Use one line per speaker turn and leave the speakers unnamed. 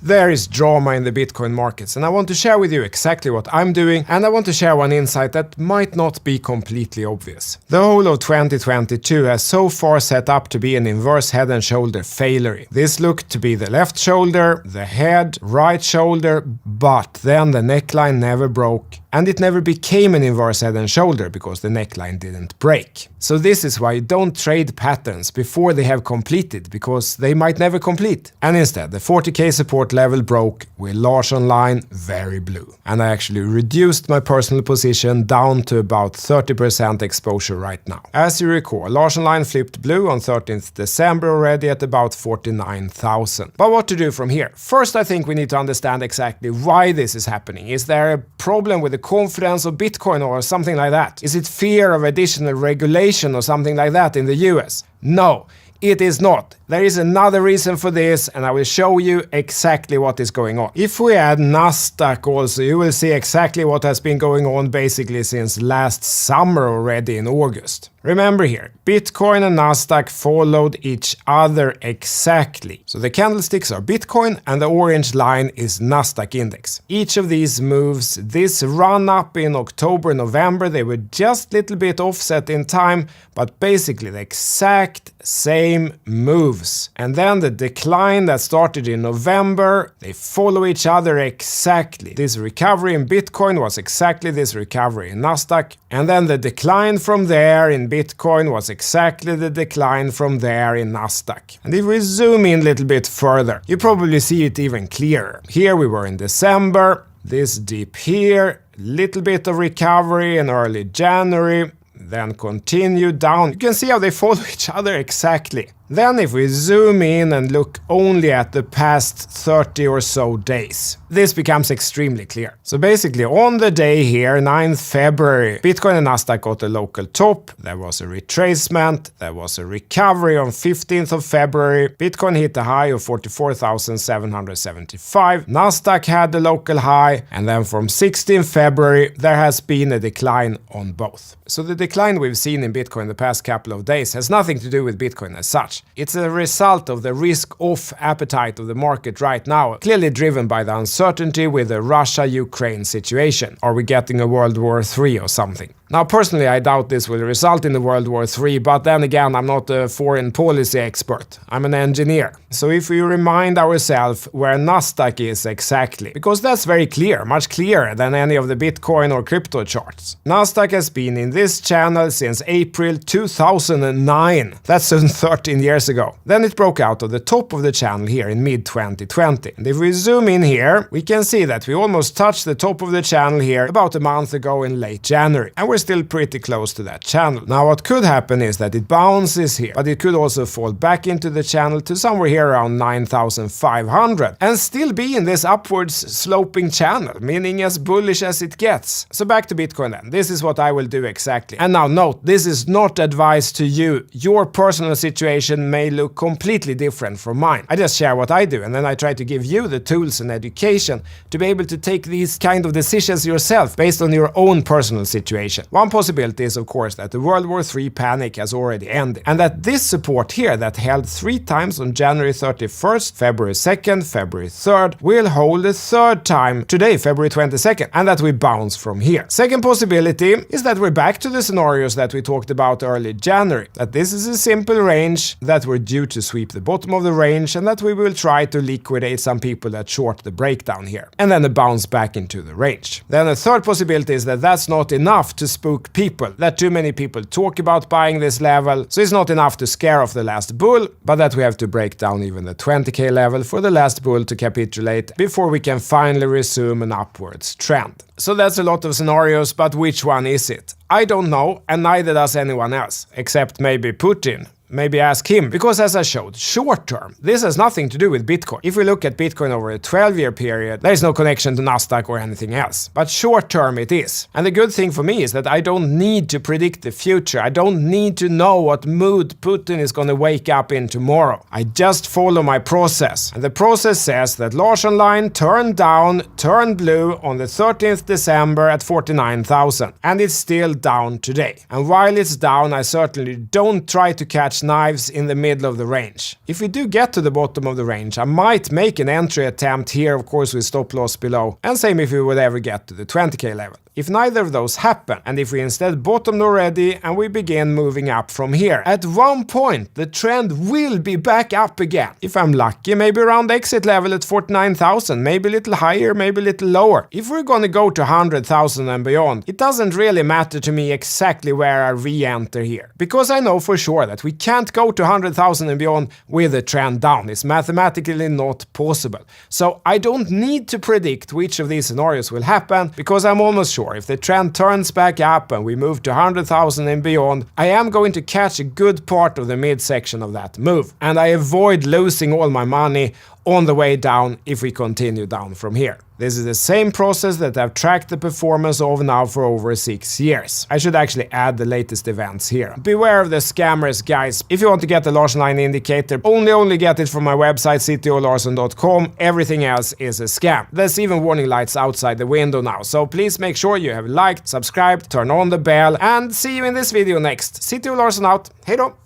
There is drama in the Bitcoin markets, and I want to share with you exactly what I'm doing, and I want to share one insight that might not be completely obvious. The whole of 2022 has so far set up to be an inverse head and shoulder failure. This looked to be the left shoulder, the head, right shoulder, but then the neckline never broke. And it never became an inverse head and shoulder because the neckline didn't break. So this is why you don't trade patterns before they have completed, because they might never complete. And instead, the 40k support level broke with large online, very blue. And I actually reduced my personal position down to about 30% exposure right now. As you recall, large online flipped blue on 13th December already at about 49,000. But what to do from here? First, I think we need to understand exactly why this is happening. Is there a problem with the confidence of Bitcoin or something like that? Is it fear of additional regulation or something like that in the US? No, it is not. There is another reason for this, and I will show you exactly what is going on. If we add Nasdaq also, you will see exactly what has been going on basically since last summer already in August. Remember here, Bitcoin and Nasdaq followed each other exactly. So the candlesticks are Bitcoin and the orange line is Nasdaq index. Each of these moves, this run up in October, November, they were just a little bit offset in time, but basically the exact same moves. And then the decline that started in November, they follow each other exactly. This recovery in Bitcoin was exactly this recovery in Nasdaq. And then the decline from there in Bitcoin was exactly the decline from there in Nasdaq. And if we zoom in a little bit further, you probably see it even clearer. Here we were in December, this dip here, little bit of recovery in early January, then continue down. You can see how they follow each other exactly. Then if we zoom in and look only at the past 30 or so days, this becomes extremely clear. So basically on the day here, 9th February, Bitcoin and Nasdaq got a local top, there was a retracement, there was a recovery on 15th of February, Bitcoin hit a high of 44,775, Nasdaq had the local high, and then from 16th February there has been a decline on both. So the decline we've seen in Bitcoin the past couple of days has nothing to do with Bitcoin as such. It's a result of the risk-off appetite of the market right now, clearly driven by the uncertainty with the Russia-Ukraine situation. Are we getting a World War III or something? Now, personally, I doubt this will result in the World War III, but then again, I'm not a foreign policy expert. I'm an engineer. So if we remind ourselves where Nasdaq is exactly, because that's very clear, much clearer than any of the Bitcoin or crypto charts. Nasdaq has been in this channel since April 2009. That's soon 13 years ago. Then it broke out of the top of the channel here in mid-2020. And if we zoom in here, we can see that we almost touched the top of the channel here about a month ago in late January. And we're still pretty close to that channel. Now what could happen is that it bounces here, but it could also fall back into the channel to somewhere here around 9,500 and still be in this upwards sloping channel, meaning as bullish as it gets. So back to Bitcoin then. This is what I will do exactly. And now note, this is not advice to you. Your personal situation may look completely different from mine. I just share what I do, and then I try to give you the tools and education to be able to take these kind of decisions yourself based on your own personal situation. One possibility is, of course, that the World War III panic has already ended, and that this support here that held 3 times on January 31st, February 2nd, February 3rd, will hold a third time today, February 22nd, and that we bounce from here. Second possibility is that we're back to the scenarios that we talked about early January, that this is a simple range, that we're due to sweep the bottom of the range, and that we will try to liquidate some people that short the breakdown here, and then a bounce back into the range. Then a third possibility is that that's not enough to spook people, that too many people talk about buying this level, so it's not enough to scare off the last bull, but that we have to break down even the 20k level for the last bull to capitulate before we can finally resume an upwards trend. So that's a lot of scenarios, but which one is it? I don't know, and neither does anyone else, except maybe Putin. Maybe ask him, because as I showed, short term, this has nothing to do with Bitcoin. If we look at Bitcoin over a 12-year period, there is no connection to Nasdaq or anything else. But short term it is. And the good thing for me is that I don't need to predict the future. I don't need to know what mood Putin is going to wake up in tomorrow. I just follow my process. And the process says that large online turned down, turned blue on the 13th December at 49,000. And it's still down today. And while it's down, I certainly don't try to catch large knives in the middle of the range. If we do get to the bottom of the range, I might make an entry attempt here, of course with stop loss below, and same if we would ever get to the 20k level. If neither of those happen, and if we instead bottomed already and we begin moving up from here, at one point the trend will be back up again. If I'm lucky, maybe around exit level at 49,000, maybe a little higher, maybe a little lower. If we're gonna go to 100,000 and beyond, it doesn't really matter to me exactly where I re-enter here, because I know for sure that we can't go to 100,000 and beyond with a trend down. It's mathematically not possible. So I don't need to predict which of these scenarios will happen, because I'm almost sure if the trend turns back up and we move to 100,000 and beyond, I am going to catch a good part of the midsection of that move, and I avoid losing all my money on the way down if we continue down from here. This is the same process that I've tracked the performance of now for over 6 years. I should actually add the latest events here. Beware of the scammers, guys. If you want to get the large line indicator, only get it from my website ctolarsson.com. Everything else is a scam. There's even warning lights outside the window now, so please make sure you have liked, subscribed, turn on the bell, and see you in this video next. CTO Larsson out. Hej då!